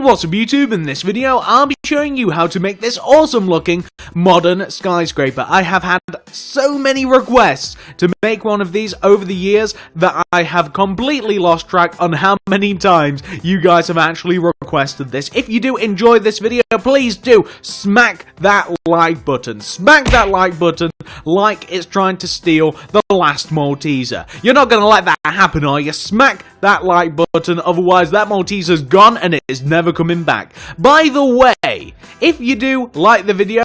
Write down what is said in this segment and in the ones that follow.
What's up YouTube? In this video I'll be showing you how to make this awesome looking modern skyscraper. I have had so many requests to make one of these over the years that I have completely lost track on how many times you guys have actually requested this. If you do enjoy this video, please do smack that like button. Smack that like button like it's trying to steal the last Malteser. You're not going to let that happen, are you? Smack that like button, otherwise that Malteser's gone and it is never coming back. By the way, if you do like the video,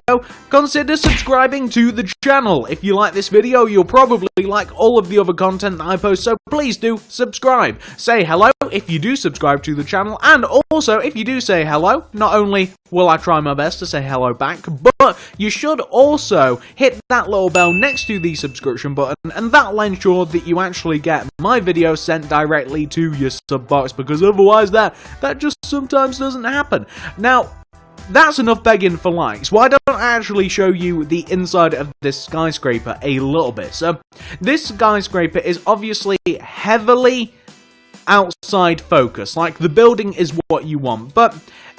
consider subscribing to the channel. If you like this video, you'll probably like all of the other content that I post, so please do subscribe. Say hello if you do subscribe to the channel, and also if you do say hello, not only will I try my best to say hello back, but you should also hit that little bell next to the subscription button, and that'll ensure that you actually get my videos sent directly to your sub box, because otherwise that just sometimes doesn't happen. Now, that's enough begging for likes. Why don't I actually show you the inside of this skyscraper a little bit? So, this skyscraper is obviously heavily outside focus, like the building is what you want, but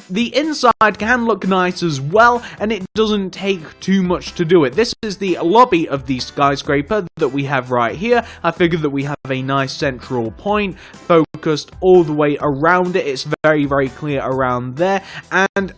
the inside can look nice as well, and it doesn't take too much to do it. This is the lobby of the skyscraper that we have right here. I figured that we have a nice central point focused all the way around it. It's very, very clear around there, and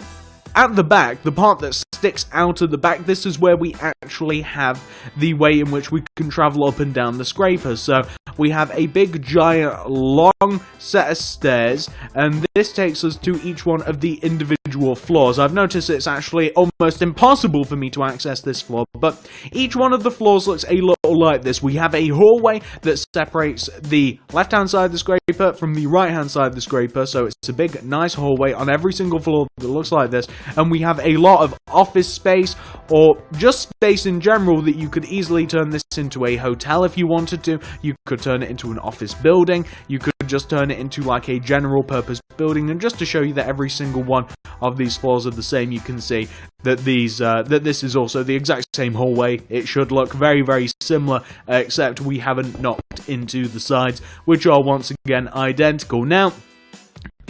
at the back, the part that sticks out of the back, this is where we actually have the way in which we can travel up and down the scraper. So we have a big, giant, long set of stairs, and this takes us to each one of the individual floors. I've noticed it's actually almost impossible for me to access this floor, but each one of the floors looks a little like this. We have a hallway that separates the left-hand side of the scraper from the right-hand side of the scraper, so it's a big, nice hallway on every single floor that looks like this. And we have a lot of office space, or just space in general, that you could easily turn this into a hotel if you wanted to. You could turn it into an office building. You could just turn it into like a general purpose building. And just to show you that every single one of these floors are the same, you can see that this is also the exact same hallway. It should look very, very similar, except we haven't knocked into the sides, which are once again identical. Now,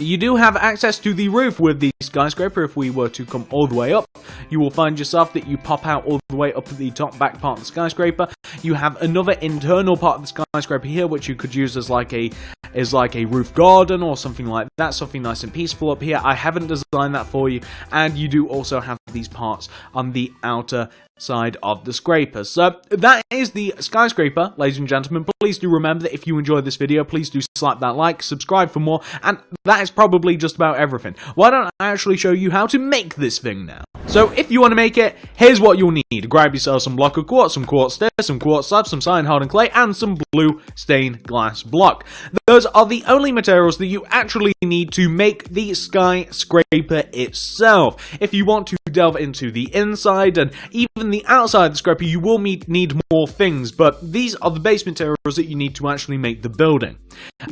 you do have access to the roof with the skyscraper. If we were to come all the way up, you will find yourself that you pop out all the way up at the top back part of the skyscraper. You have another internal part of the skyscraper here, which you could use as like a roof garden or something like that, something nice and peaceful up here. I haven't designed that for you, and you do also have these parts on the outer side of the scraper. So that is the skyscraper, ladies and gentlemen. Please do remember that if you enjoyed this video, please do slap that like, subscribe for more, and that is probably just about everything. Why don't I actually show you how to make this thing now? So if you want to make it, here's what you'll need. Grab yourself some block of quartz, some quartz stairs, some quartz slabs, some cyan hardened clay, and some blue stained glass block. Those are the only materials that you actually need to make the skyscraper itself. If you want to delve into the inside and even the outside of the scraper, you will need more things, but these are the base materials that you need to actually make the building.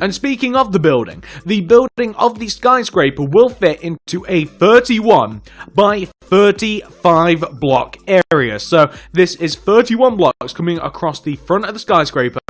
And speaking of the building of the skyscraper will fit into a 31 by 35 block area. So this is 31 blocks coming across the front of the skyscraper,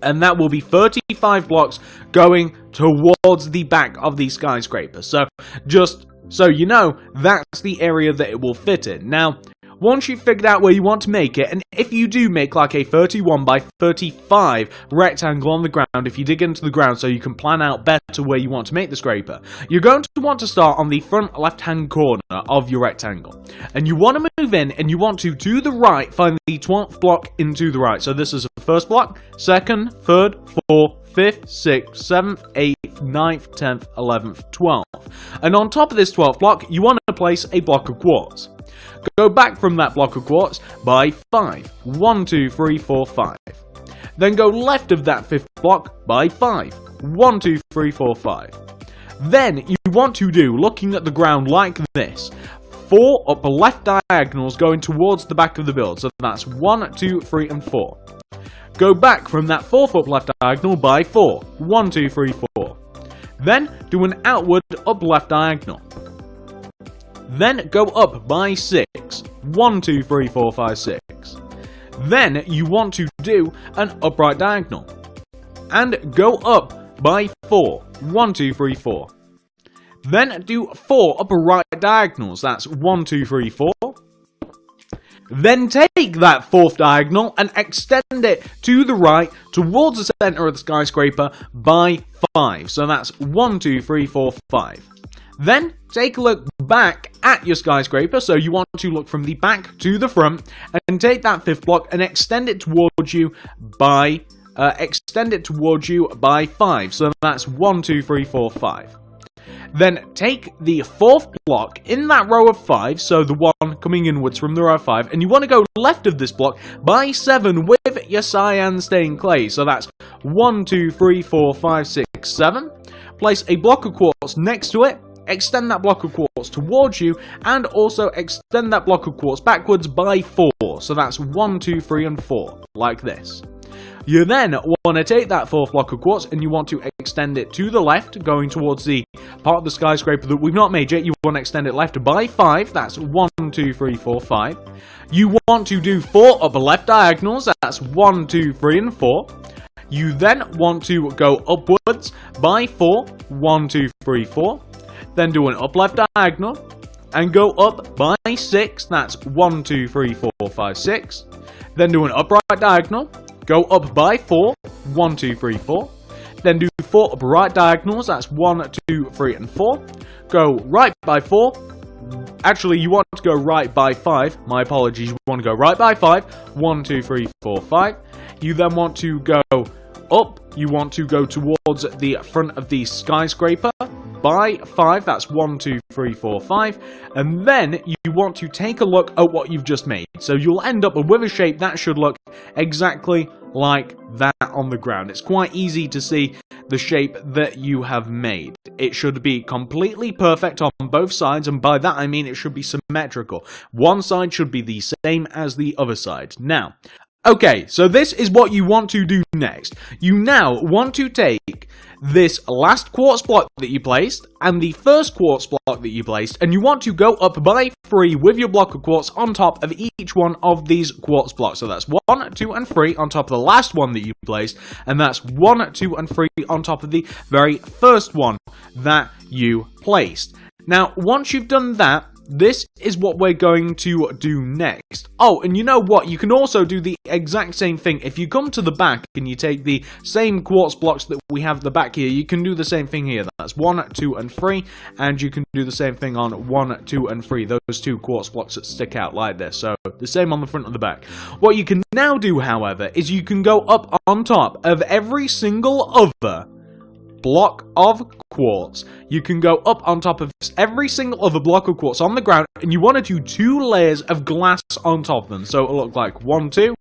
and that will be 35 blocks going towards the back of the skyscraper. So just so you know, that's the area that it will fit in. Now, once you've figured out where you want to make it, and if you do make like a 31 by 35 rectangle on the ground, if you dig into the ground so you can plan out better where you want to make the scraper, you're going to want to start on the front left-hand corner of your rectangle. And you want to move in, and you want to the right, find the 12th block into the right. So this is the first block, second, third, fourth, 5th, 6th, 7th, 8th, 9th, 10th, 11th, 12th. And on top of this 12th block, you want to place a block of quartz. Go back from that block of quartz by 5. 1, 2, 3, 4, 5. Then go left of that 5th block by 5. 1, 2, 3, 4, 5. Then you want to do, looking at the ground like this, 4 upper left diagonals going towards the back of the build. So that's 1, 2, 3, and 4. Go back from that 4th up left diagonal by 4. 1, 2, 3, 4. Then do an outward up left diagonal. Then go up by 6. 1, 2, 3, 4, 5, 6. Then you want to do an upright diagonal. And go up by 4. 1, 2, 3, 4. Then do 4 upper right diagonals. That's 1, 2, 3, 4. Then take that 4th diagonal and extend it to the right towards the center of the skyscraper by 5. So that's 1, 2, 3, 4, 5. Then take a look back at your skyscraper. So you want to look from the back to the front and take that 5th block and extend it towards you by 5. So that's 1, 2, 3, 4, 5. Then take the 4th block in that row of 5, so the one coming inwards from the row of 5, and you want to go left of this block by 7 with your cyan stained clay. So that's 1, 2, 3, 4, 5, 6, 7. Place a block of quartz next to it, extend that block of quartz towards you, and also extend that block of quartz backwards by 4. So that's 1, 2, 3, and 4, like this. You then want to take that 4th block of quartz and you want to extend it to the left, going towards the part of the skyscraper that we've not made yet. You want to extend it left by 5, that's 1, 2, 3, 4, 5. You want to do 4 upper left diagonals, that's 1, 2, 3, and 4. You then want to go upwards by 4, 1, 2, 3, 4. Then do an up left diagonal and go up by 6, that's 1, 2, 3, 4, 5, 6. Then do an upright diagonal. Go up by 4, 1, 2, 3, 4. Then do 4 upper right diagonals, that's 1, 2, 3, and 4. Go right by 4. Actually, you want to go right by 5. My apologies, you want to go right by 5. 1, 2, 3, 4, 5. You then want to go up. You want to go towards the front of the skyscraper by 5. That's 1, 2, 3, 4, 5. And then you want to take a look at what you've just made. So you'll end up with a shape that should look exactly like that on the ground. It's quite easy to see the shape that you have made. It should be completely perfect on both sides, and by that I mean it should be symmetrical. One side should be the same as the other side. Now, okay, so this is what you want to do next. You now want to take this last quartz block that you placed and the first quartz block that you placed, and you want to go up by 3 with your block of quartz on top of each one of these quartz blocks. So that's 1, 2, and 3 on top of the last one that you placed, and that's 1, 2, and 3 on top of the very first one that you placed. Now, once you've done that, this is what we're going to do next. Oh, and you know what? You can also do the exact same thing. If you come to the back and you take the same quartz blocks that we have at the back here, you can do the same thing here. That's 1, 2, and 3, and you can do the same thing on 1, 2, and 3. Those 2 quartz blocks that stick out like this. So the same on the front and the back. What you can now do, however, is you can go up on top of every single other block of quartz. You can go up on top of every single other block of quartz on the ground, and you want to do 2 layers of glass on top of them. So it'll look like 1, 2,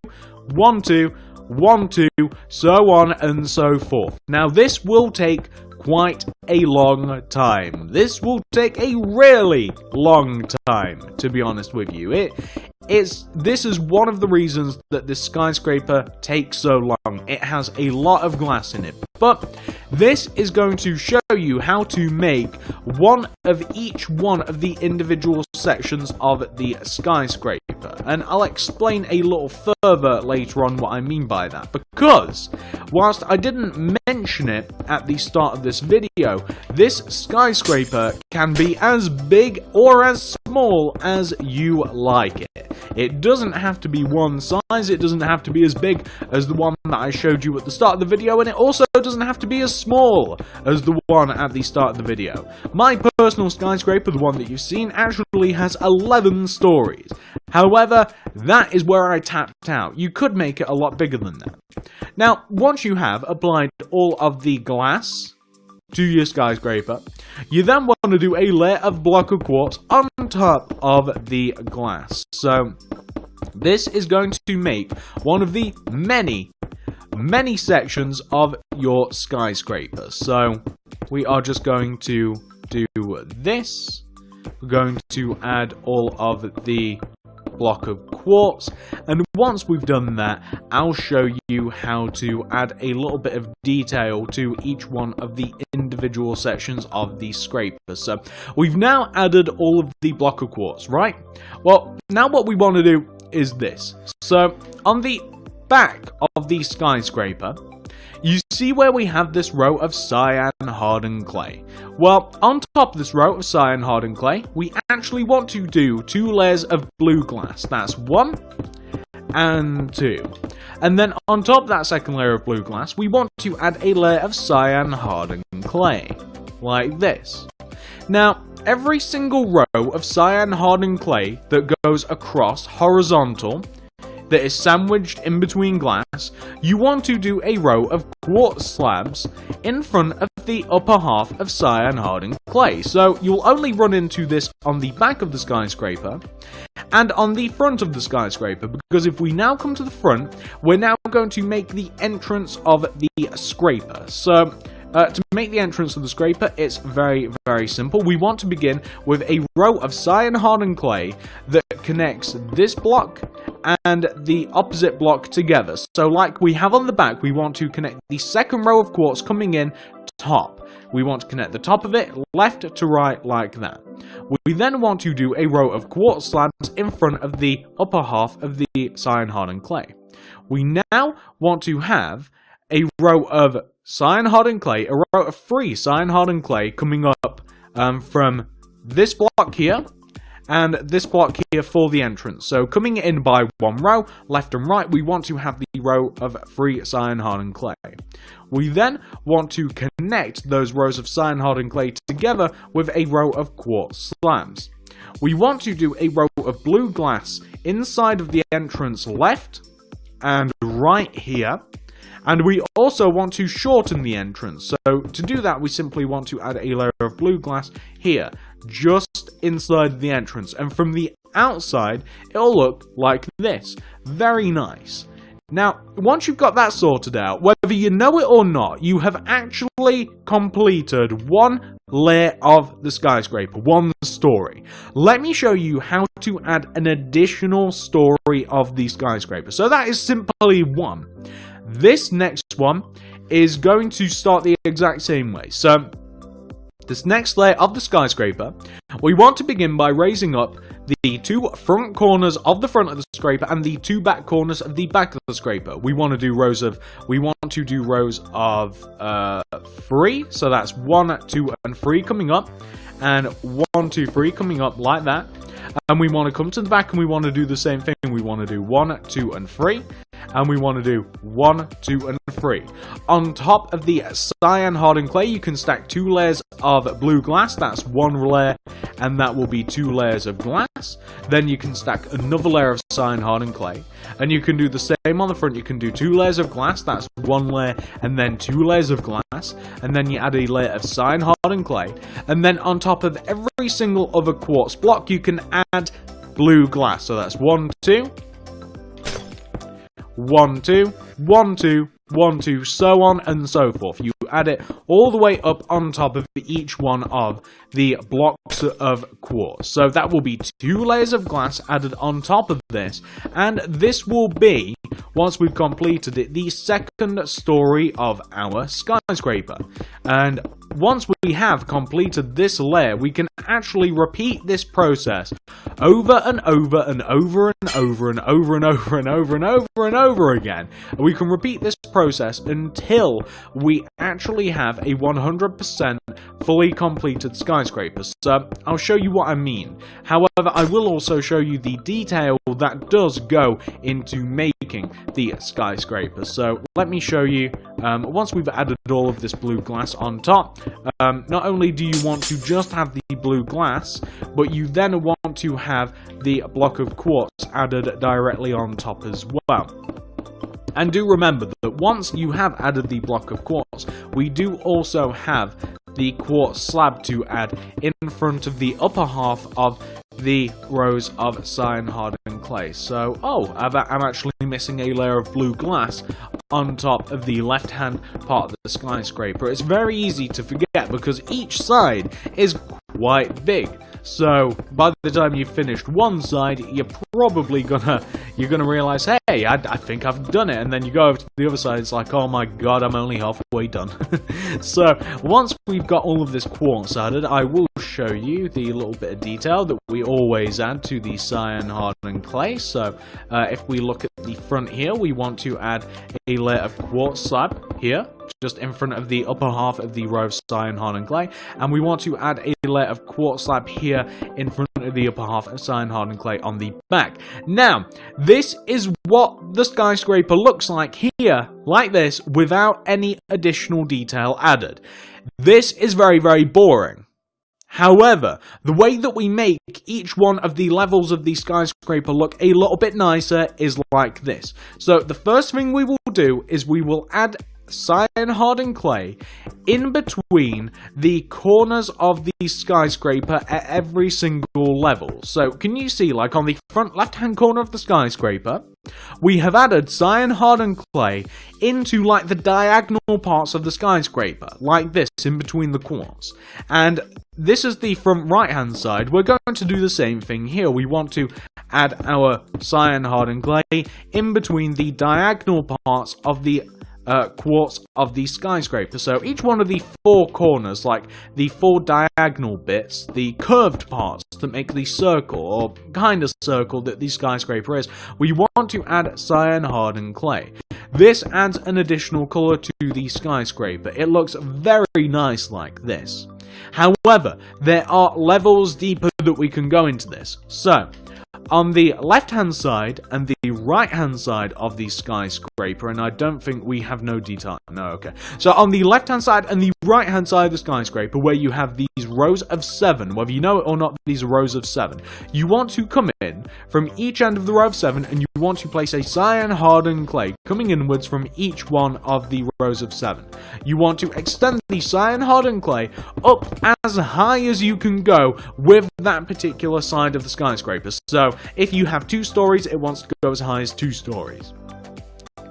1, 2, 1, 2, so on and so forth. Now this will take quite a long time. This will take a really long time, to be honest with you. This is one of the reasons that this skyscraper takes so long. It has a lot of glass in it. But this is going to show you how to make one of each one of the individual sections of the skyscraper. And I'll explain a little further later on what I mean by that. Because, whilst I didn't mention it at the start of this video, this skyscraper can be as big or as small as you like it. It doesn't have to be one size, it doesn't have to be as big as the one that I showed you at the start of the video, and it also doesn't have to be as small as the one at the start of the video. My personal skyscraper, the one that you've seen, actually has 11 stories. However, that is where I tapped out. You could make it a lot bigger than that. Now, once you have applied all of the glass to your skyscraper, you then want to do a layer of block of quartz on top of the glass. So this is going to make one of the many sections of your skyscraper. So we are just going to do this. We're going to add all of the block of quartz, and once we've done that, I'll show you how to add a little bit of detail to each one of the individual sections of the scraper. So we've now added all of the block of quartz, right? Well, now what we want to do is this. So on the back of the skyscraper, you see where we have this row of cyan hardened clay. Well, on top of this row of cyan hardened clay, we actually want to do 2 layers of blue glass. That's 1 and 2. And then on top of that second layer of blue glass, we want to add a layer of cyan hardened clay, like this. Now, every single row of cyan hardened clay that goes across horizontal, that is sandwiched in between glass, you want to do a row of quartz slabs in front of the upper half of cyan hardened clay. So you'll only run into this on the back of the skyscraper and on the front of the skyscraper, because if we now come to the front, we're now going to make the entrance of the scraper. So to make the entrance of the scraper, it's very, very simple. We want to begin with a row of cyan hardened clay that connects this block and the opposite block together. So like we have on the back, we want to connect the second row of quartz coming in top. We want to connect the top of it left to right like that. We then want to do a row of quartz slabs in front of the upper half of the cyan hardened clay. We now want to have a row of cyan hardened clay, a row of 3 cyan hardened clay coming up from this block here and this block here for the entrance. So coming in by 1 row, left and right, we want to have the row of 3 cyan hardened clay. We then want to connect those rows of cyan hardened clay together with a row of quartz slabs. We want to do a row of blue glass inside of the entrance left and right here. And we also want to shorten the entrance. So to do that, we simply want to add a layer of blue glass here, just inside the entrance. And from the outside, it'll look like this. Very nice. Now, once you've got that sorted out, whether you know it or not, you have actually completed 1 layer of the skyscraper, 1 story. Let me show you how to add an additional story of the skyscraper. So that is simply 1. This next one is going to start the exact same way. So, this next layer of the skyscraper, we want to begin by raising up the 2 front corners of the front of the scraper and the 2 back corners of the back of the scraper. We want to do rows of 3, so that's 1, 2, and 3 coming up, and 1, 2, 3 coming up like that. And we want to come to the back and we want to do the same thing. We want to do 1, 2, and 3. And we want to do 1, 2, and 3. On top of the cyan hardened clay, you can stack 2 layers of blue glass. That's 1 layer, and that will be 2 layers of glass. Then you can stack another layer of cyan hardened clay. And you can do the same on the front. You can do 2 layers of glass. That's 1 layer, and then 2 layers of glass. And then you add a layer of cyan hardened clay. And then on top of every single other quartz block, you can add blue glass. So that's 1, 2. 1, 2, 1, 2, 1, 2, so on and so forth. You add it all the way up on top of each one of the blocks of quartz. So that will be 2 layers of glass added on top of this, and this will be, once we've completed it, the second story of our skyscraper. And once we have completed this layer, we can actually repeat this process over and over and over and over and over and over and over and over and over again. We can repeat this process until we actually have a 100% fully completed skyscraper. So I'll show you what I mean. However, I will also show you the detail that does go into making the skyscraper. So let me show you, once we've added all of this blue glass on top, not only do you want to just have the blue glass, but you then want to have the block of quartz added directly on top as well. And do remember that once you have added the block of quartz, we do also have the quartz slab to add in front of the upper half of the rows of cyan hardened clay. So, I'm actually missing a layer of blue glass on top of the left-hand part of the skyscraper. It's very easy to forget because each side is quite big. So by the time you've finished one side, you're probably gonna realize, hey, hey, I think I've done it. And then you go over to the other side, it's like, oh my god, I'm only halfway done. So, once we've got all of this quartz added, I will show you the little bit of detail that we always add to the cyan hardened clay. So, if we look at the front here, we want to add a layer of quartz slab here, just in front of the upper half of the row of cyan hardened clay, and we want to add a layer of quartz slab here in front of the upper half of cyan hardened clay on the back. Now, this is what the skyscraper looks like here, like this, without any additional detail added. This is very, very boring. However, the way that we make each one of the levels of the skyscraper look a little bit nicer is like this. So the first thing we will do is we will add cyan hardened clay in between the corners of the skyscraper at every single level. So can you see, like on the front left hand corner of the skyscraper, we have added cyan hardened clay into like the diagonal parts of the skyscraper, like this, in between the quartz. And this is the front right hand side. We're going to do the same thing here. We want to add our cyan hardened clay in between the diagonal parts of the quartz of the skyscraper. So each one of the four corners, like the four diagonal bits, the curved parts that make the circle, or kind of circle that the skyscraper is, we want to add cyan hardened clay. This adds an additional colour to the skyscraper. It looks very nice like this. However, there are levels deeper that we can go into this. So, on the left hand side and the right hand side of the skyscraper, and I don't think we have no detail. No, okay. So on the left hand side and the right hand side of the skyscraper, where you have these rows of 7, whether you know it or not, these are rows of 7. You want to come in from each end of the row of 7, and you want to place a cyan hardened clay coming inwards from each one of the rows of 7. You want to extend the cyan hardened clay up as high as you can go with that particular side of the skyscraper. So if you have 2 stories, it wants to go as high as 2 stories.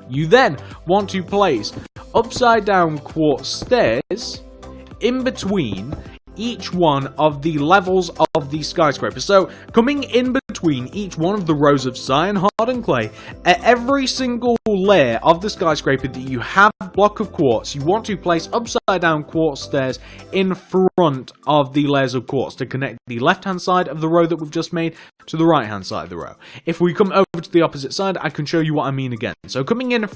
You then want to place upside down quartz stairs in between each one of the levels of the skyscraper. So coming in between each one of the rows of cyan hardened clay, at every single layer of the skyscraper that you have a block of quartz, you want to place upside down quartz stairs in front of the layers of quartz to connect the left hand side of the row that we've just made to the right hand side of the row. If we come over to the opposite side, I can show you what I mean again. So coming in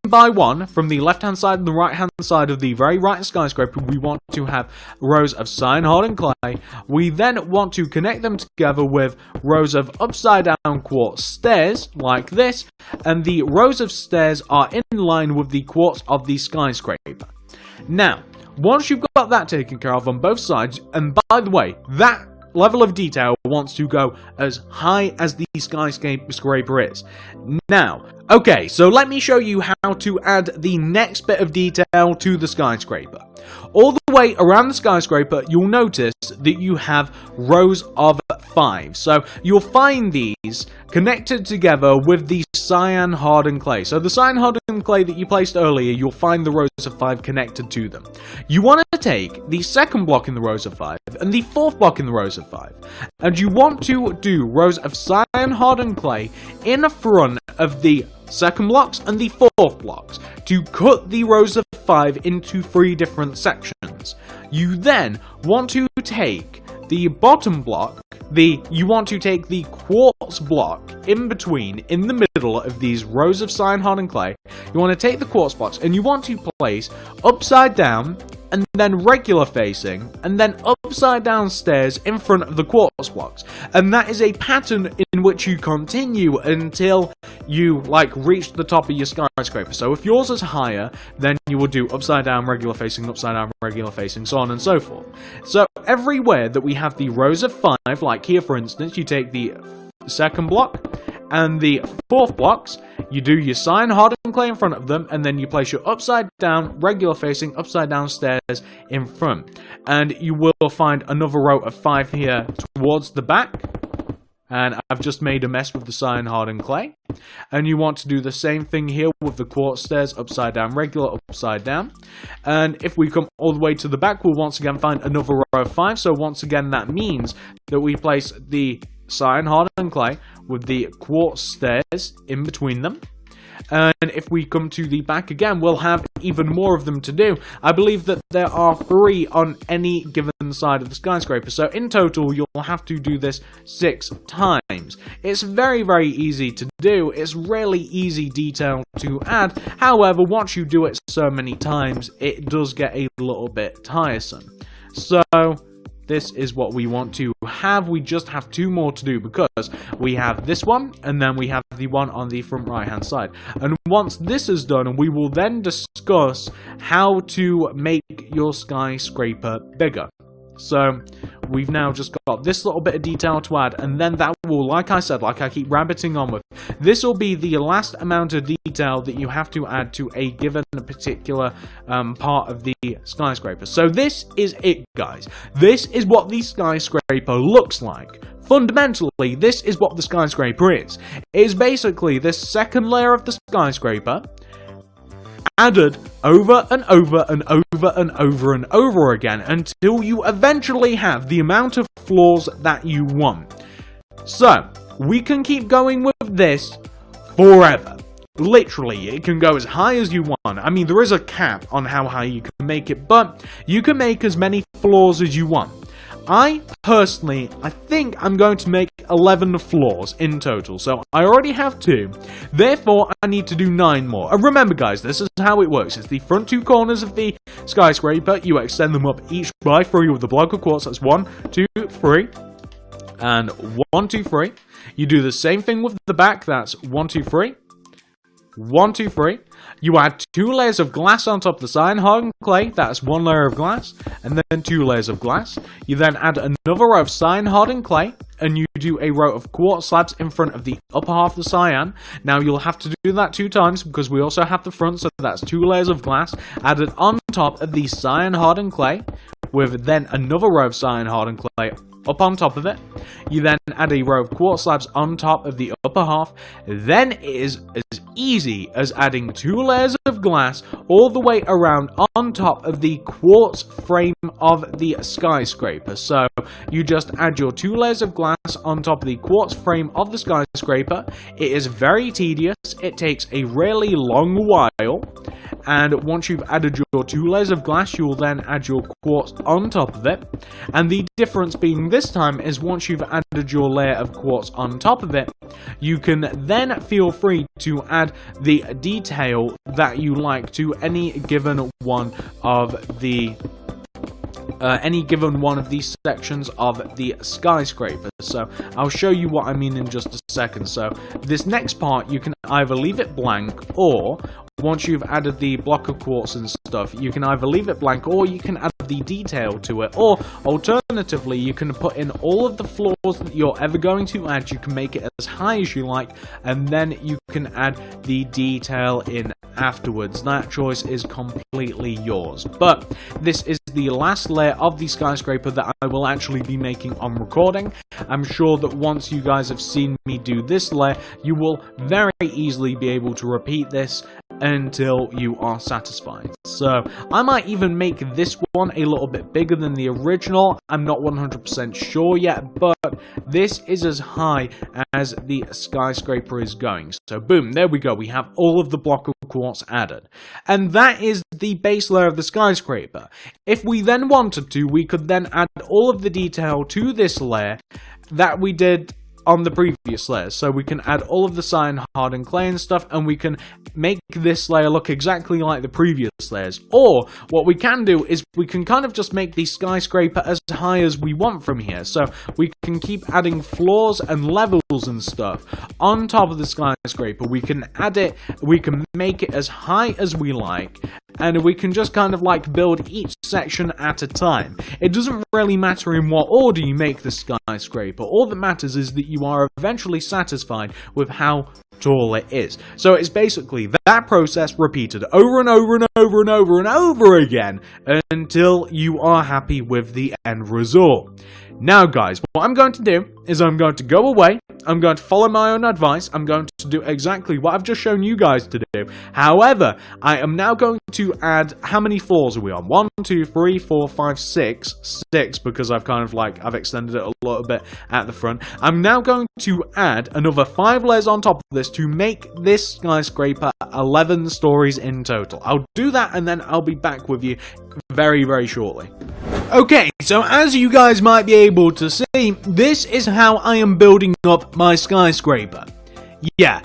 by one from the left hand side and the right hand side of the very right skyscraper, we want to have rows of cyan hardened clay. We then want to connect them together with rows of upside down quartz stairs like this, and the rows of stairs are in line with the quartz of the skyscraper. Now, once you've got that taken care of on both sides, and by the way, that level of detail wants to go as high as the skyscraper is. Now, okay, so let me show you how to add the next bit of detail to the skyscraper. All the way around the skyscraper, you'll notice that you have rows of 5. So you'll find these connected together with the cyan hardened clay. So the cyan hardened clay that you placed earlier, you'll find the rows of 5 connected to them. You want to take the second block in the rows of 5 and the fourth block in the rows of 5, and you want to do rows of cyan hardened clay in front of the second blocks and the fourth blocks to cut the rows of 5 into 3 different sections. You then want to take the bottom block, you want to take the quartz block in between, in the middle of these rows of cyan hardened clay. You want to take the quartz blocks and you want to place upside down and then regular facing, and then upside down stairs in front of the quartz blocks. And that is a pattern in which you continue until you reach the top of your skyscraper. So if yours is higher, then you will do upside down, regular facing, so on and so forth. So everywhere that we have the rows of 5, like here for instance, you take the second block and the fourth blocks, you do your cyan hardened clay in front of them, and then you place your upside down, regular facing, upside down stairs in front. And you will find another row of 5 here towards the back. And I've just made a mess with the cyan hardened clay. And you want to do the same thing here with the quartz stairs, upside down, regular, upside down. And if we come all the way to the back, we'll once again find another row of 5. So once again, that means that we place the cyan hardened clay with the quartz stairs in between them. And if we come to the back again, we'll have even more of them to do. I believe that there are 3 on any given side of the skyscraper. So in total, you'll have to do this 6 times. It's very, very easy to do. It's really easy detail to add. However, once you do it so many times, it does get a little bit tiresome. So this is what we want to have. We just have 2 more to do because we have this one and then we have the one on the front right hand side. And once this is done, we will then discuss how to make your skyscraper bigger. So we've now just got this little bit of detail to add, and then that will, like I said, like I keep rabbiting on with, this will be the last amount of detail that you have to add to a given particular part of the skyscraper. So this is it, guys. This is what the skyscraper looks like. Fundamentally, this is what the skyscraper is. It is basically this second layer of the skyscraper added over and over and over and over and over again until you eventually have the amount of floors that you want. So, we can keep going with this forever. Literally, it can go as high as you want. I mean, there is a cap on how high you can make it, but you can make as many floors as you want. I think I'm going to make 11 floors in total, so I already have 2, therefore I need to do 9 more. And remember guys, this is how it works. It's the front 2 corners of the skyscraper, you extend them up each by 3 with a block of quartz. That's 1, 2, 3, and 1, 2, 3. You do the same thing with the back, that's 1, 2, 3. 1, 2, 3. You add 2 layers of glass on top of the cyan hardened clay. That's 1 layer of glass, and then 2 layers of glass. You then add another row of cyan hardened clay, and you do a row of quartz slabs in front of the upper half of the cyan. Now you'll have to do that 2 times because we also have the front, so that's 2 layers of glass added on top of the cyan hardened clay, with then another row of cyan hardened clay up on top of it. You then add a row of quartz slabs on top of the upper half. Then it is as easy as adding 2 layers of glass all the way around on top of the quartz frame of the skyscraper. So you just add your 2 layers of glass on top of the quartz frame of the skyscraper. It is very tedious. It takes a really long while. And once you've added your 2 layers of glass, you will then add your quartz on top of it. And the difference being this time is once you've added your layer of quartz on top of it, you can then feel free to add the detail that you like to any given one of the these sections of the skyscraper. So I'll show you what I mean in just a second. So this next part, you can either leave it blank, or once you've added the block of quartz and stuff, you can either leave it blank or you can add the detail to it, or alternatively you can put in all of the floors that you're ever going to add. You can make it as high as you like, and then you can add the detail in afterwards. That choice is completely yours. But this is the last layer of the skyscraper that I will actually be making on recording. I'm sure that once you guys have seen me do this layer, you will very easily be able to repeat this until you are satisfied. So I might even make this one a little bit bigger than the original. I'm not 100% sure yet, but this is as high as the skyscraper is going. So boom, there we go. We have all of the block of quartz added. And that is the base layer of the skyscraper. If we then wanted to, we could then add all of the detail to this layer that we did on the previous layers. So we can add all of the cyan hardened clay and stuff, and we can make this layer look exactly like the previous layers. Or what we can do is we can kind of just make the skyscraper as high as we want from here. So we can keep adding floors and levels and stuff on top of the skyscraper. We can add it, we can make it as high as we like, and we can just kind of like build each section at a time. It doesn't really matter in what order you make the skyscraper. All that matters is that you are eventually satisfied with how tall it is. So it's basically that process repeated over and over and over and over and over again until you are happy with the end result. Now guys, what I'm going to do is I'm going to go away, I'm going to follow my own advice. I'm going to do exactly what I've just shown you guys to do. However, I am now going to add, how many floors are we on? 1, 2, 3, 4, 5, 6. 6, because I've kind of like, I've extended it a little bit at the front. I'm now going to add another 5 layers on top of this to make this skyscraper 11 stories in total. I'll do that and then I'll be back with you very, very shortly. Okay, so as you guys might be able to see, this is how I am building up my skyscraper. Yeah,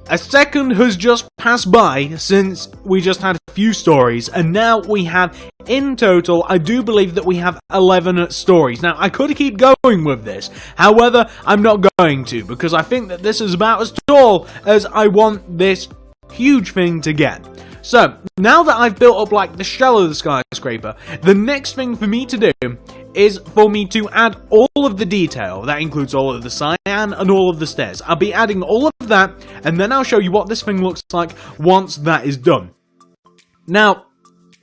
a second has just passed by since we just had a few stories, and now we have, in total, I do believe that we have 11 stories. Now, I could keep going with this, however, I'm not going to, because I think that this is about as tall as I want this huge thing to get. So, now that I've built up like the shell of the skyscraper, the next thing for me to do is for me to add all of the detail. That includes all of the cyan and all of the stairs. I'll be adding all of that, and then I'll show you what this thing looks like once that is done. Now,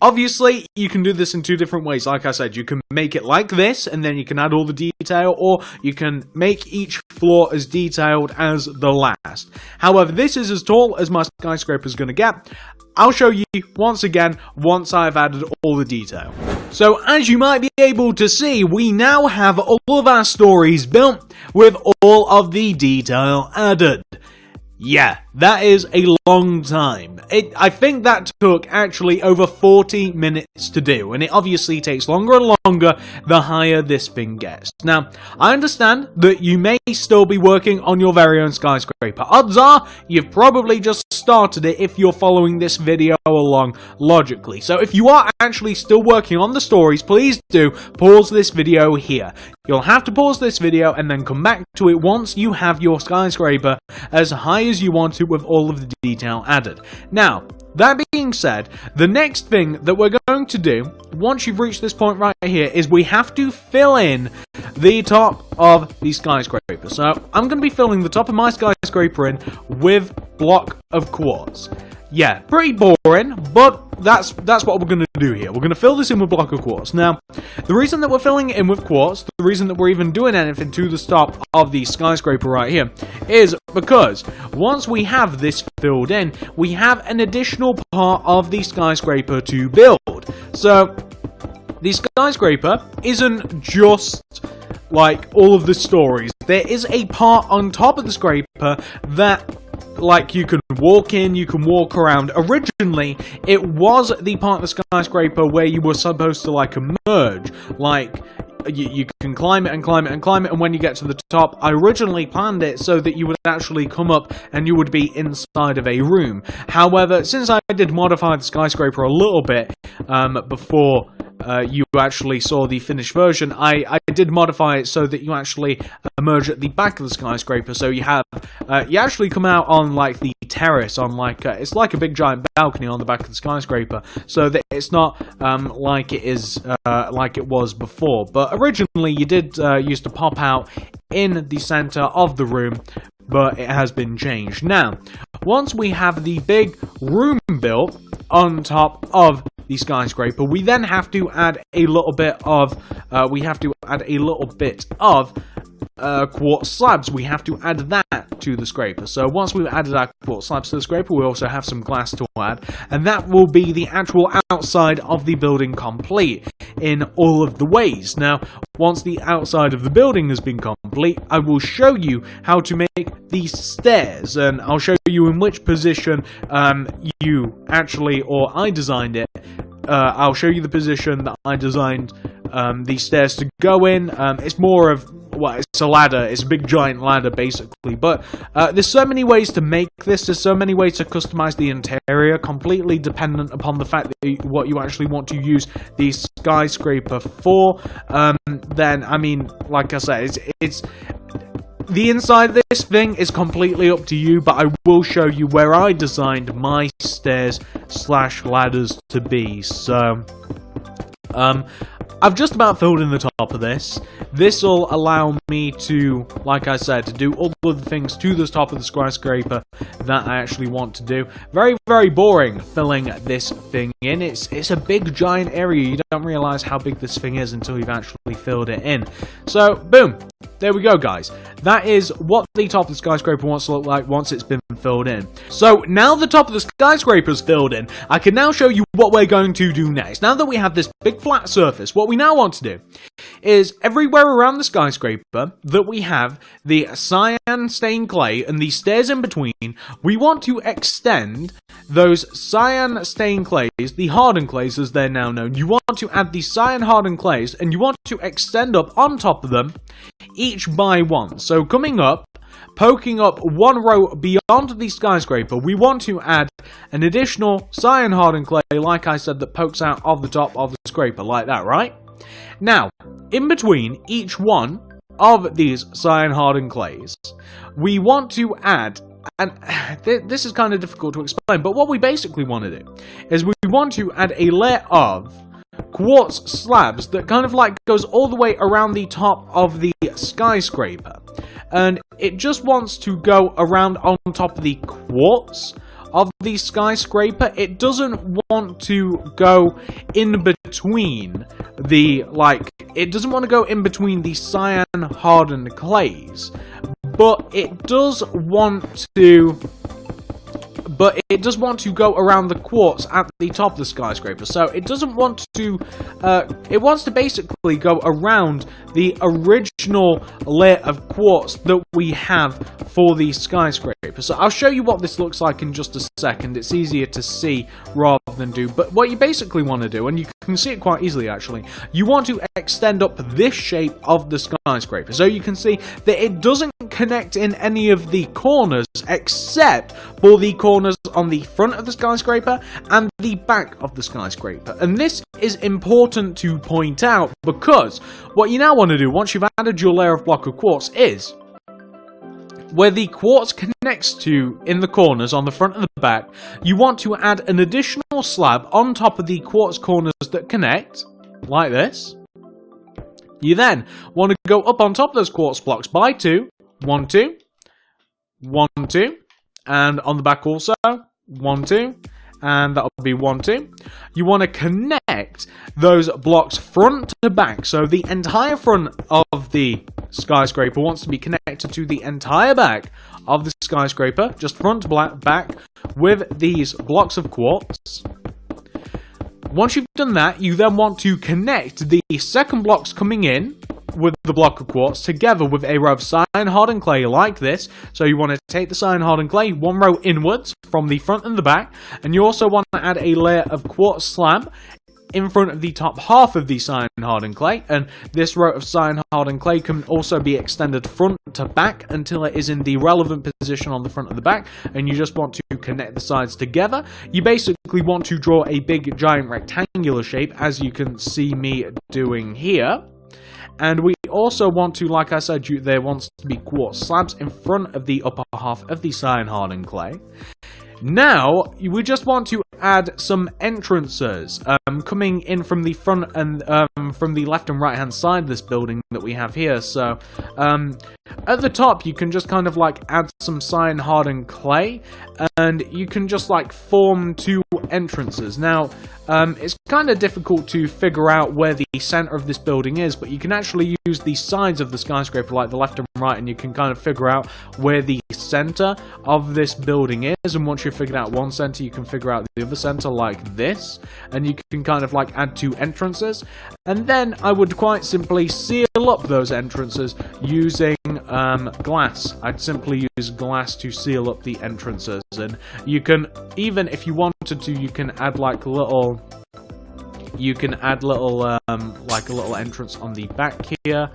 obviously, you can do this in 2 different ways. Like I said, you can make it like this, and then you can add all the detail, or you can make each floor as detailed as the last. However, this is as tall as my skyscraper is going to get. I'll show you once again once I've added all the detail. So as you might be able to see, we now have all of our stories built with all of the detail added. Yeah, that is a long time. I think that took actually over 40 minutes to do, and it obviously takes longer and longer the higher this thing gets. Now, I understand that you may still be working on your very own skyscraper. Odds are, you've probably just started it if you're following this video along logically. So if you are actually still working on the stories, please do pause this video here. You'll have to pause this video and then come back to it once you have your skyscraper as high as you want it with all of the detail added. Now, that being said, the next thing that we're going to do, once you've reached this point right here, is we have to fill in the top of the skyscraper. So, I'm going to be filling the top of my skyscraper in with block of quartz. Yeah, pretty boring, but that's what we're going to do here. We're going to fill this in with block of quartz. Now, the reason that we're filling it in with quartz, the reason that we're even doing anything to the top of the skyscraper right here, is because once we have this filled in, we have an additional part of the skyscraper to build. So, the skyscraper isn't just like all of the stories. There is a part on top of the scraper that, like, you can walk in, you can walk around. Originally, it was the part of the skyscraper where you were supposed to, like, emerge. Like, you can climb it and climb it and climb it, and when you get to the top, I originally planned it so that you would actually come up and you would be inside of a room. However, since I did modify the skyscraper a little bit before you actually saw the finished version, I did modify it so that you actually emerge at the back of the skyscraper, so you have, you actually come out on, like, the terrace, on, like, it's like a big giant balcony on the back of the skyscraper, so that it's not, like it is, like it was before. But originally, you did used to pop out in the center of the room, but it has been changed. Now, once we have the big room built on top of the skyscraper, we then have to add a little bit of quartz slabs. We have to add that to the scraper. So once we've added our quartz slabs to the scraper, we also have some glass to add, and that will be the actual outside of the building complete in all of the ways. Now, once the outside of the building has been complete, I will show you how to make these stairs, and I'll show you in which position you actually, or I designed it. I'll show you the position that I designed these stairs to go in. It's more of, well, it's a ladder, it's a big giant ladder basically, but there's so many ways to make this, there's so many ways to customize the interior, completely dependent upon the fact that what you actually want to use the skyscraper for. Then, I mean, like I said, it's the inside of this thing is completely up to you, but I will show you where I designed my stairs slash ladders to be. So, I've just about filled in the top of this. This will allow me to, like I said, to do all of the things to the top of the skyscraper that I actually want to do. Very, very boring filling this thing in. It's a big, giant area. You don't realize how big this thing is until you've actually filled it in. So, boom. There we go, guys. That is what the top of the skyscraper wants to look like once it's been filled in. So, now the top of the skyscraper is filled in, I can now show you what we're going to do next. Now that we have this big flat surface, what we now want to do is everywhere around the skyscraper that we have the cyan stained clay and the stairs in between, we want to extend those cyan stained clays, the hardened clays as they're now known. You want to add the cyan hardened clays and you want to extend up on top of them each by one. So coming up, poking up one row beyond the skyscraper, we want to add an additional cyan hardened clay, like I said, that pokes out of the top of the scraper, like that, right? Now, in between each one of these cyan hardened clays, we want to add, and this is kind of difficult to explain, but what we basically want to do is we want to add a layer of quartz slabs that kind of like goes all the way around the top of the skyscraper, and it just wants to go around on top of the quartz of the skyscraper. It doesn't want to go in between the, it doesn't want to go in between the cyan hardened clays, but it does want to go around the quartz at the top of the skyscraper. So it doesn't want to, it wants to basically go around the original layer of quartz that we have for the skyscraper. So I'll show you what this looks like in just a second. It's easier to see rather than do. But what you basically want to do, and you can see it quite easily actually, you want to extend up this shape of the skyscraper. So you can see that it doesn't connect in any of the corners except for the corners on the front of the skyscraper and the back of the skyscraper. And this is important to point out because what you now want to do once you've added your layer of block of quartz is where the quartz connects to in the corners on the front and the back, you want to add an additional slab on top of the quartz corners that connect, like this. You then want to go up on top of those quartz blocks by 2, 1, 2, 1, 2, and on the back also, 1, 2, and that'll be 1, 2. You want to connect those blocks front to back, so the entire front of the skyscraper wants to be connected to the entire back of the skyscraper, just front to back, with these blocks of quartz. Once you've done that, you then want to connect the second blocks coming in with the block of quartz together with a row of cyan hardened clay like this. So you want to take the cyan hardened clay one row inwards from the front and the back, and you also want to add a layer of quartz slab in front of the top half of the cyan hardened clay, and this row of cyan hardened clay can also be extended front to back until it is in the relevant position on the front of the back, and you just want to connect the sides together. You basically want to draw a big giant rectangular shape, as you can see me doing here. And we also want to, like I said, there wants to be quartz slabs in front of the upper half of the cyan hardened clay. Now, we just want to add some entrances coming in from the front and from the left and right hand side of this building that we have here. So at the top you can just kind of like add some cyan hardened clay, and you can just like form 2 entrances. Now it's kind of difficult to figure out where the center of this building is, but you can actually use the sides of the skyscraper, like the left and right, and you can kind of figure out where the center of this building is. And once you've figured out one center, you can figure out the other center like this, and you can kind of like add 2 entrances. And then I would quite simply seal up those entrances using glass. I'd simply use glass to seal up the entrances, and you can, even if you wanted to, you can add like little, like a little entrance on the back here,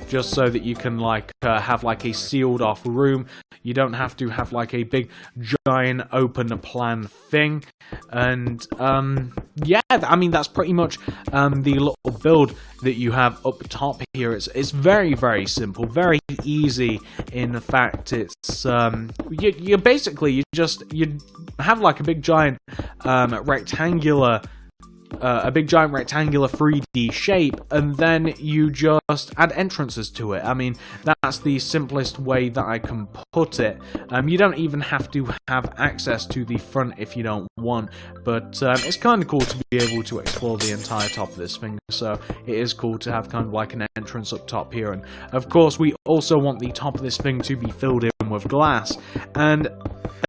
just so that you can like have like a sealed off room. You don't have to have like a big giant open plan thing. And yeah, I mean that's pretty much the little build that you have up top here. It's very, very simple, very easy. In fact, it's you basically you have like a big giant rectangular a big giant rectangular 3D shape, and then you just add entrances to it. I mean, that's the simplest way that I can put it. You don't even have to have access to the front if you don't want, but it's kind of cool to be able to explore the entire top of this thing, so it is cool to have kind of like an entrance up top here. And of course, we also want the top of this thing to be filled in with glass, and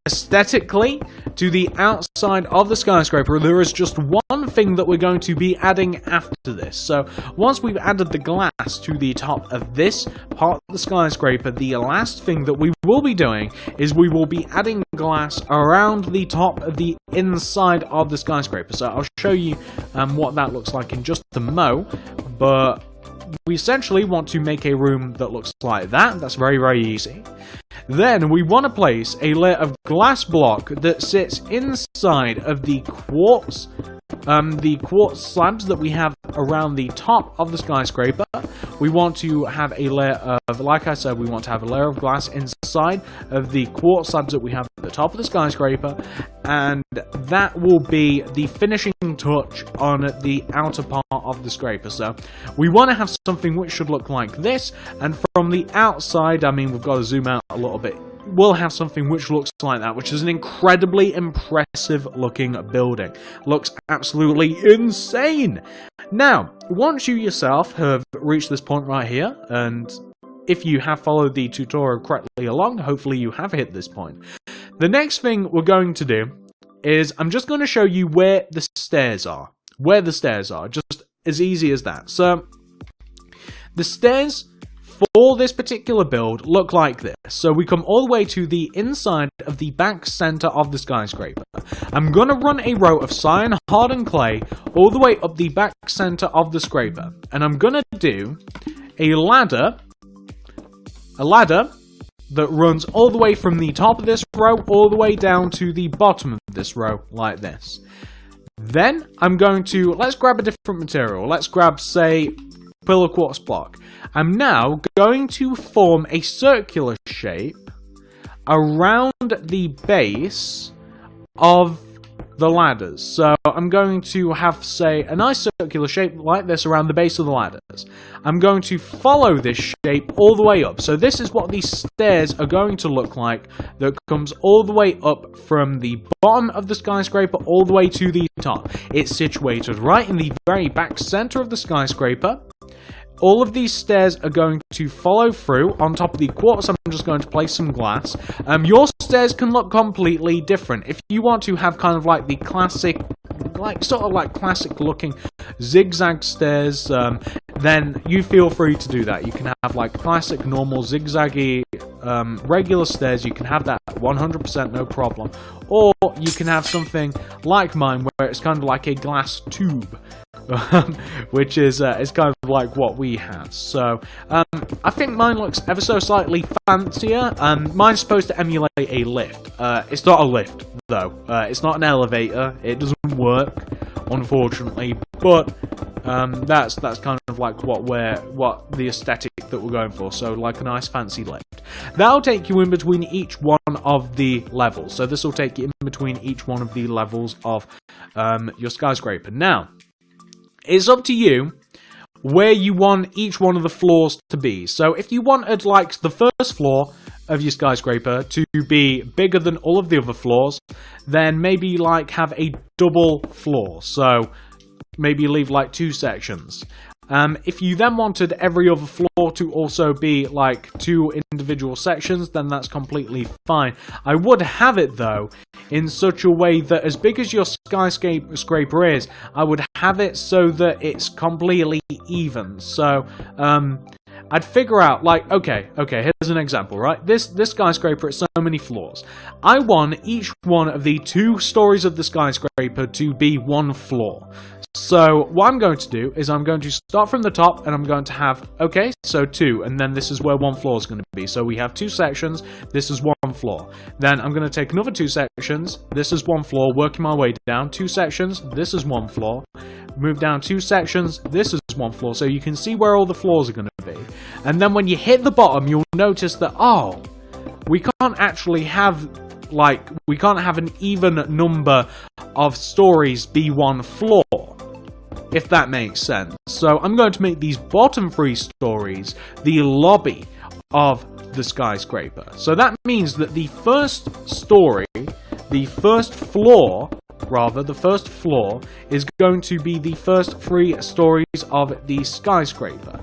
aesthetically, to the outside of the skyscraper, there is just one thing that we're going to be adding after this. So once we've added the glass to the top of this part of the skyscraper, the last thing that we will be doing is we will be adding glass around the top of the inside of the skyscraper. So I'll show you what that looks like in just a mo, but we essentially want to make a room that looks like that. That's very, very easy. Then we want to place a layer of glass block that sits inside of the quartz slabs that we have around the top of the skyscraper. We want to have a layer of, like I said, we want to have a layer of glass inside of the quartz slabs that we have at the top of the skyscraper, and that will be the finishing touch on the outer part of the scraper. So we want to have something which should look like this, and from the outside, I mean, we've got to zoom out a little bit, we'll have something which looks like that, which is an incredibly impressive looking building. Looks absolutely insane! Now, once you yourself have reached this point right here, and if you have followed the tutorial correctly along, hopefully you have hit this point, the next thing we're going to do is I'm just going to show you where the stairs are. Where the stairs are, just as easy as that. So, the stairs for this particular build look like this. So we come all the way to the inside of the back center of the skyscraper. I'm going to run a row of cyan hardened clay all the way up the back center of the scraper. And I'm going to do a ladder that runs all the way from the top of this row all the way down to the bottom of this row like this. Then I'm going to, let's grab a different material. Let's grab, say, pillar quartz block. I'm now going to form a circular shape around the base of the ladders. So I'm going to have, say, a nice circular shape like this around the base of the ladders. I'm going to follow this shape all the way up. So this is what these stairs are going to look like, that comes all the way up from the bottom of the skyscraper all the way to the top. It's situated right in the very back center of the skyscraper. All of these stairs are going to follow through. On top of the quartz, I'm just going to place some glass. Your stairs can look completely different. If you want to have kind of like the classic, sort of like classic looking zigzag stairs, then you feel free to do that. You can have like classic, normal, zigzaggy, regular stairs. You can have that 100% no problem. Or you can have something like mine where it's kind of like a glass tube. Which is kind of like what we have. So I think mine looks ever so slightly fancier. Mine's supposed to emulate a lift. It's not a lift though. It's not an elevator. It doesn't work, unfortunately. But that's kind of like what the aesthetic that we're going for. So like a nice fancy lift. That'll take you in between each one of the levels. So this will take you in between each one of the levels of your skyscraper. Now, it's up to you where you want each one of the floors to be. So if you wanted like the first floor of your skyscraper to be bigger than all of the other floors, then maybe like have a double floor. So maybe leave like 2 sections. If you then wanted every other floor to also be like 2 individual sections, then that's completely fine. I would have it though in such a way that as big as your skyscraper is, I would have it so that it's completely even. So I'd figure out like, okay, here's an example, right? This skyscraper has so many floors. I want each one of the 2 stories of the skyscraper to be 1 floor. So what I'm going to do is I'm going to start from the top and I'm going to have, okay, so 2, and then this is where 1 floor is going to be. So we have 2 sections, this is 1 floor. Then I'm going to take another 2 sections, this is 1 floor, working my way down, 2 sections, this is 1 floor. Move down 2 sections, this is 1 floor, so you can see where all the floors are going to be. And then when you hit the bottom, you'll notice that, oh, we can't actually have, like, we can't have an even number of stories be 1 floor. if that makes sense. So I'm going to make these bottom 3 stories the lobby of the skyscraper. So that means that the first story, the first floor, is going to be the first 3 stories of the skyscraper,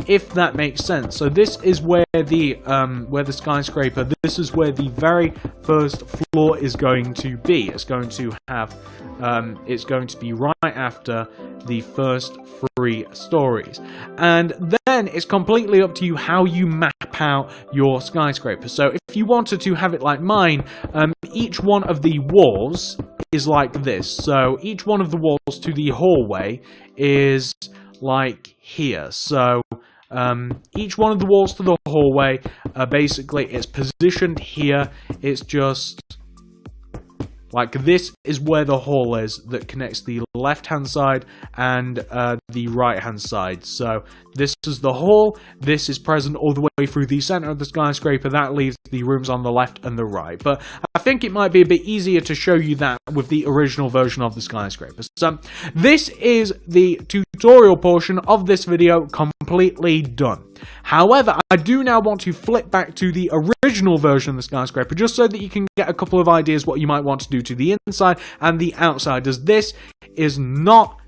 if that makes sense. So this is where the skyscraper, this is where the very first floor is going to be. It's going to have, it's going to be right after the first 3 stories. And then it's completely up to you how you map out your skyscraper. So if you wanted to have it like mine, each one of the walls is like this. So each one of the walls to the hallway is like here. So each one of the walls to the hallway, basically it's positioned here. It's just like this is where the hall is that connects the left-hand side and the right-hand side. So this is the hall. This is present all the way through the center of the skyscraper. That leaves the rooms on the left and the right. But I think it might be a bit easier to show you that with the original version of the skyscraper. So this is the tutorial portion of this video completely done. However, I do now want to flip back to the original version of the skyscraper just so that you can get a couple of ideas what you might want to do to the inside and the outside, as this is not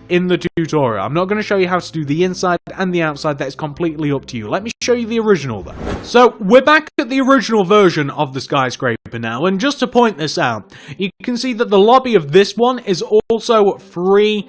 in the tutorial. I'm not going to show you how to do the inside and the outside. That is completely up to you. Let me show you the original though. So we're back at the original version of the skyscraper now, and just to point this out, you can see that the lobby of this one is also 3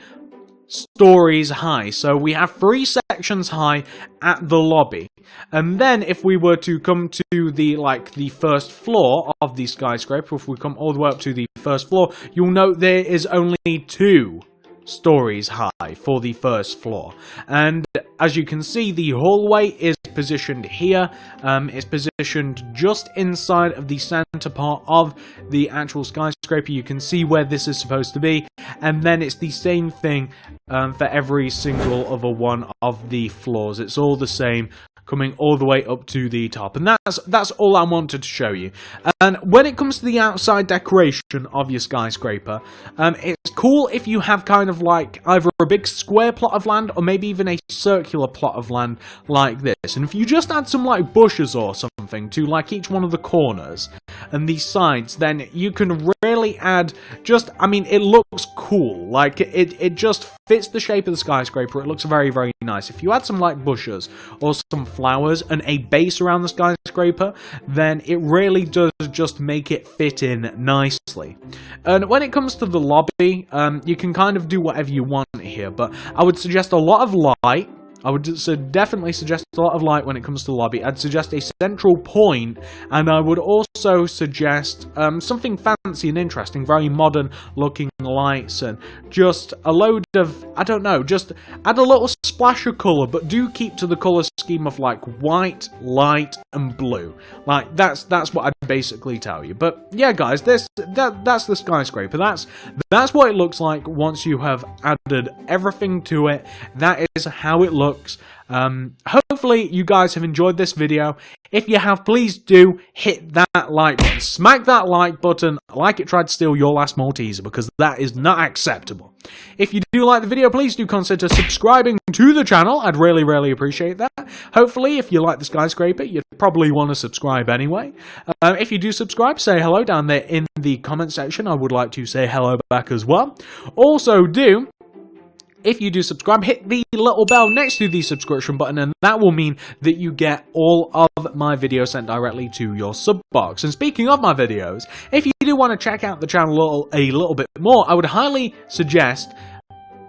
stories high. So we have 3 sections high at the lobby. And then if we were to come to the first floor of the skyscraper, if we come all the way up to the first floor, you'll note there is only 2 stories high for the first floor. And as you can see, the hallway is positioned here. It's positioned just inside of the center part of the actual skyscraper. You can see where this is supposed to be, and then it's the same thing for every single other one of the floors. It's all the same, coming all the way up to the top. And that's all I wanted to show you. And when it comes to the outside decoration of your skyscraper, it's cool if you have kind of like either a big square plot of land or maybe even a circular plot of land like this. And if you just add some like bushes or something to like each one of the corners and the sides, then you can really add just, I mean, it looks cool. Like it just fits the shape of the skyscraper. It looks very, very nice. If you add some like bushes or some flowers and a base around the skyscraper, then it really does just make it fit in nicely. And when it comes to the lobby, you can kind of do whatever you want here, but I would suggest a lot of light. I would definitely suggest a lot of light when it comes to the lobby. I'd suggest a central point, and I would also suggest something fancy and interesting, very modern looking lights, and just a load of, I don't know, just add a little splash of colour, but do keep to the colour scheme of like white, light, and blue. Like that's what I'd basically tell you. But yeah, guys, that's the skyscraper. That's what it looks like once you have added everything to it. That is how it looks. Hopefully you guys have enjoyed this video. If you have, please do hit that like button. Smack that like button like it tried to steal your last Malteser, because that is not acceptable. If you do like the video, please do consider subscribing to the channel. I'd really, really appreciate that. Hopefully, if you like the skyscraper, you'd probably want to subscribe anyway. If you do subscribe, say hello down there in the comment section. I would like to say hello back as well. Also, if you do subscribe, hit the little bell next to the subscription button, and that will mean that you get all of my videos sent directly to your sub box. And speaking of my videos, if you do want to check out the channel a little bit more, I would highly suggest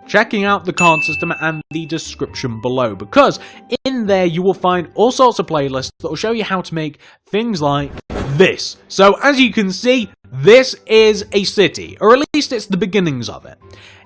checking out the card system and the description below, because in there you will find all sorts of playlists that will show you how to make things like this. So as you can see, this is a city, or at least it's the beginnings of it.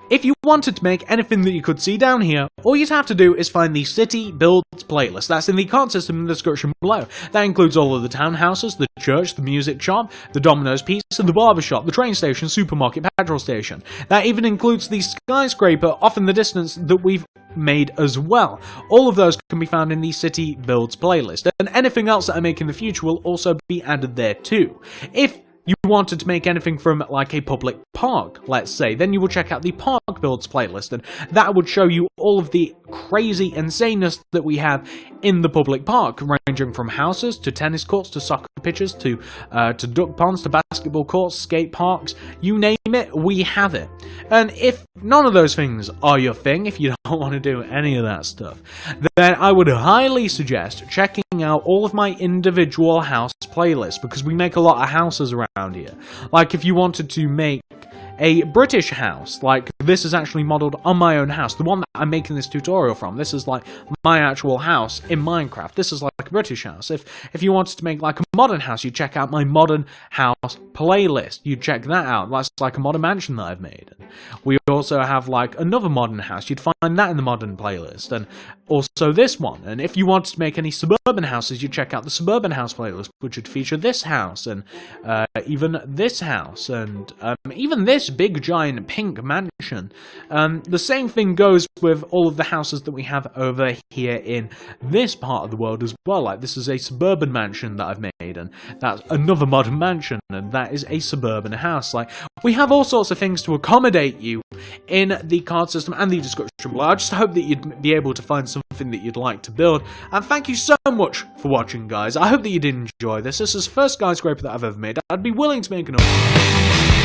If you wanted to make anything that you could see down here, all you'd have to do is find the City Builds playlist. That's in the card system in the description below. That includes all of the townhouses, the church, the music shop, the Domino's pizza, the barbershop, the train station, supermarket, petrol station. That even includes the skyscraper off in the distance that we've made as well. All of those can be found in the City Builds playlist, and anything else that I make in the future will also be added there too. If you wanted to make anything from like a public park, let's say, then you will check out the park builds playlist, and that would show you all of the crazy insaneness that we have in the public park, ranging from houses to tennis courts to soccer pitches to duck ponds to basketball courts, skate parks, you name it, we have it. And if none of those things are your thing, if you don't want to do any of that stuff, then I would highly suggest checking out all of my individual house playlists, because we make a lot of houses around here. Like if you wanted to make a British house, like this is actually modelled on my own house, the one that I'm making this tutorial from, this is like my actual house in Minecraft, this is like a British house. If you wanted to make like a modern house, you check out my modern house playlist, you check that out, that's like a modern mansion that I've made. We also have like another modern house, you'd find that in the modern playlist, and also this one. And if you wanted to make any suburban houses, you check out the suburban house playlist, which would feature this house, and even this house, and even this big giant pink mansion. The same thing goes with all of the houses that we have over here in this part of the world as well. Like this is a suburban mansion that I've made, and that's another modern mansion, and that is a suburban house. Like we have all sorts of things to accommodate you in the card system and the description below. I just hope that you'd be able to find something that you'd like to build, and thank you so much for watching, guys. I hope that you did enjoy this. This is the first skyscraper that I've ever made. I'd be willing to make another.